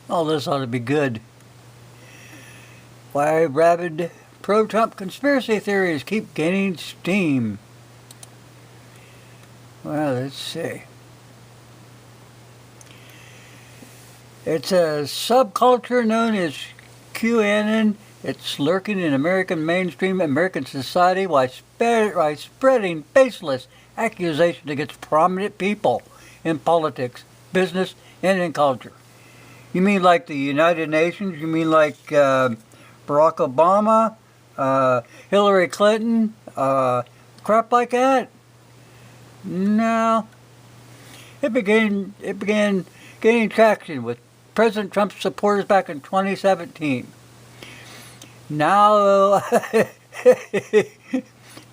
All this ought to be good. Why rabid pro-Trump conspiracy theories keep gaining steam. Well, let's see. It's a subculture known as QAnon. It's lurking in mainstream American society while spreading baseless accusations against prominent people in politics, business, and in culture. You mean like the United Nations? You mean like Barack Obama, Hillary Clinton, crap like that? No. It began gaining traction with President Trump's supporters back in 2017. Now,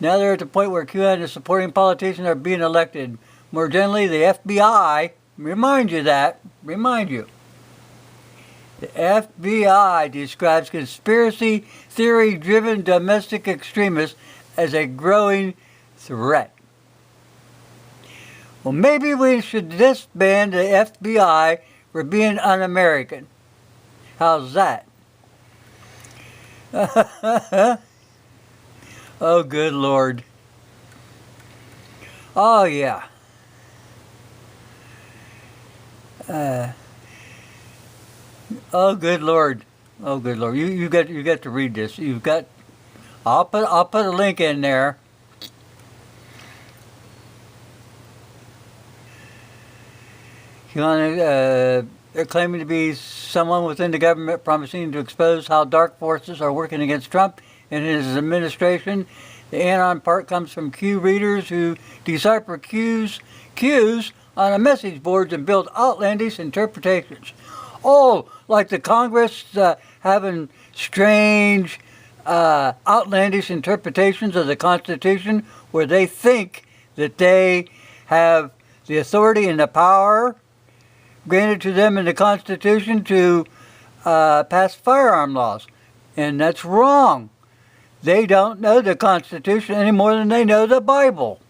now they're at the point where QAnon is supporting politicians are being elected. More generally, the FBI, remind you, the FBI describes conspiracy theory-driven domestic extremists as a growing threat. Well, maybe we should disband the FBI for being un-American. How's that? Oh, good Lord. Oh, yeah. Oh, good Lord. Oh, good Lord. You got to read this. I'll put a link in there. They're claiming to be someone within the government promising to expose how dark forces are working against Trump and his administration. The anon part comes from Q readers who decipher cues on a message boards and build outlandish interpretations. Oh, like the Congress having strange, outlandish interpretations of the Constitution where they think that they have the authority and the power granted to them in the Constitution to pass firearm laws. And that's wrong. They don't know the Constitution any more than they know the Bible.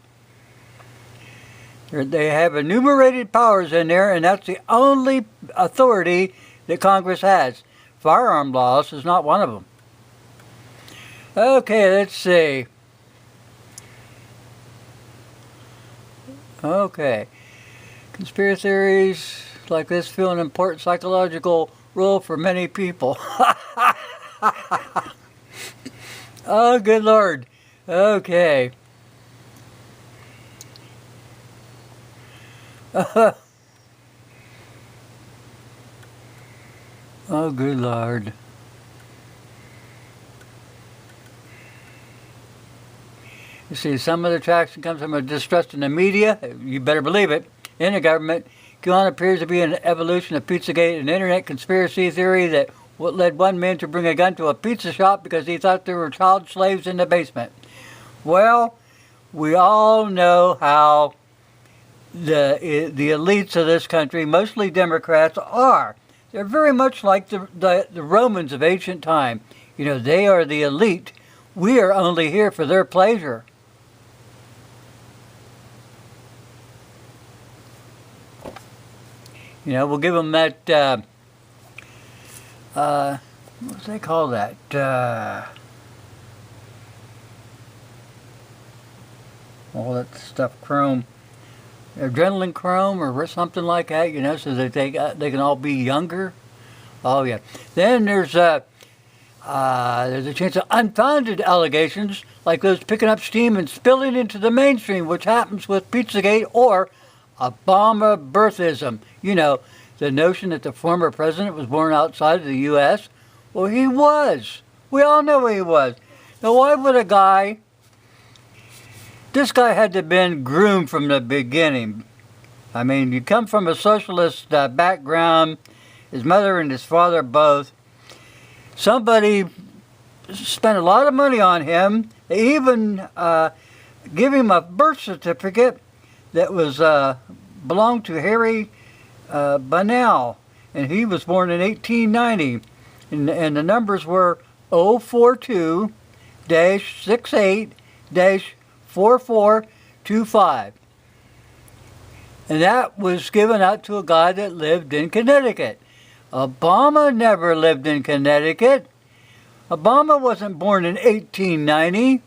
They have enumerated powers in there, and that's the only authority that Congress has. Firearm laws is not one of them. Okay, let's see. Okay. Conspiracy theories like this fill an important psychological role for many people. Oh, good Lord. Okay. Oh, good Lord. You see, some of the traction comes from a distrust in the media, you better believe it, in the government. QAnon appears to be an evolution of Pizzagate, an internet conspiracy theory that what led one man to bring a gun to a pizza shop because he thought there were child slaves in the basement. Well, we all know how the elites of this country, mostly Democrats, are. They're very much like the Romans of ancient time. You know, they are the elite. We are only here for their pleasure. You know, we'll give them that, what do they call that? All that stuff, chrome. Adrenaline chrome or something like that, you know, so that they can all be younger. Oh, yeah. Then there's a chance of unfounded allegations like those picking up steam and spilling into the mainstream, which happens with Pizzagate or Obama birthism. You know, the notion that the former president was born outside of the U.S. Well, he was. We all know he was. Now, why would a guy... This guy had to have been groomed from the beginning. I mean, you come from a socialist background, his mother and his father both. Somebody spent a lot of money on him. They even give him a birth certificate that was belonged to Harry Bunnell, and he was born in 1890, and the numbers were 042-68-4425, and that was given out to a guy that lived in Connecticut. Obama never lived in Connecticut. Obama wasn't born in 1890.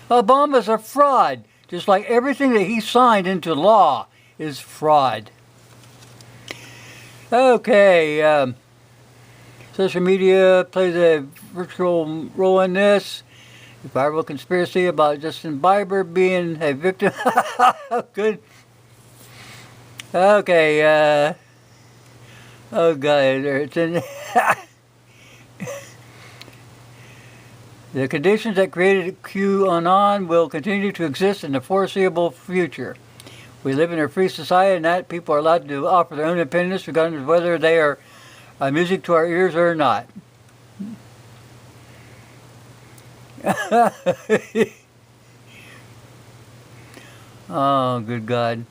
Obama's a fraud, just like everything that he signed into law is fraud. Okay, social media plays a virtual role in this. The viral conspiracy about Justin Bieber being a victim. Good. Okay, oh God, it's in. The conditions that created QAnon will continue to exist in the foreseeable future. We live in a free society, and that people are allowed to offer their own opinions regardless of whether they are music to our ears or not. Oh, good God.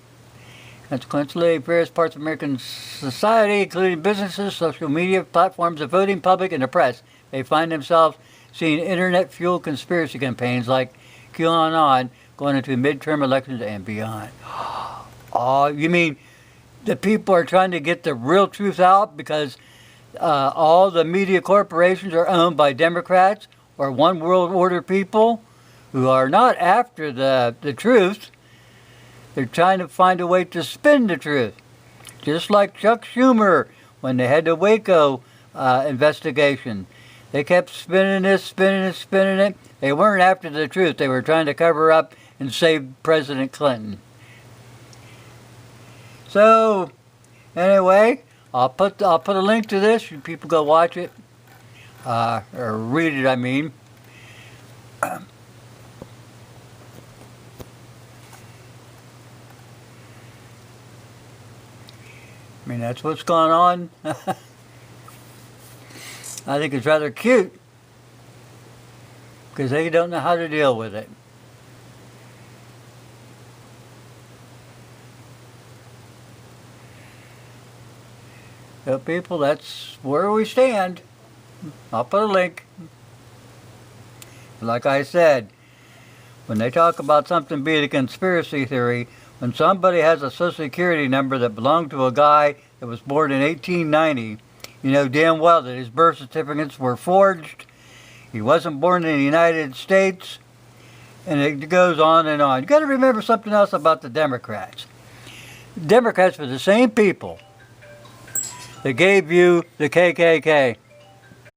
Consequently, various parts of American society, including businesses, social media platforms, the voting public, and the press, may find themselves seeing internet-fueled conspiracy campaigns like QAnon going into midterm elections and beyond. Oh, you mean the people are trying to get the real truth out because all the media corporations are owned by Democrats or one world order people who are not after the truth. They're trying to find a way to spin the truth. Just like Chuck Schumer when they had the Waco investigation. They kept spinning this, spinning it, spinning it. They weren't after the truth. They were trying to cover up and save President Clinton. So, anyway, I'll put a link to this. You people go watch it, or read it. I mean. I mean, that's what's going on. I think it's rather cute because they don't know how to deal with it. So people, that's where we stand. I'll put a link. Like I said, when they talk about something being a conspiracy theory, when somebody has a social security number that belonged to a guy that was born in 1890, you know damn well that his birth certificates were forged. He wasn't born in the United States. And it goes on and on. You got to remember something else about the Democrats. The Democrats were the same people that gave you the KKK.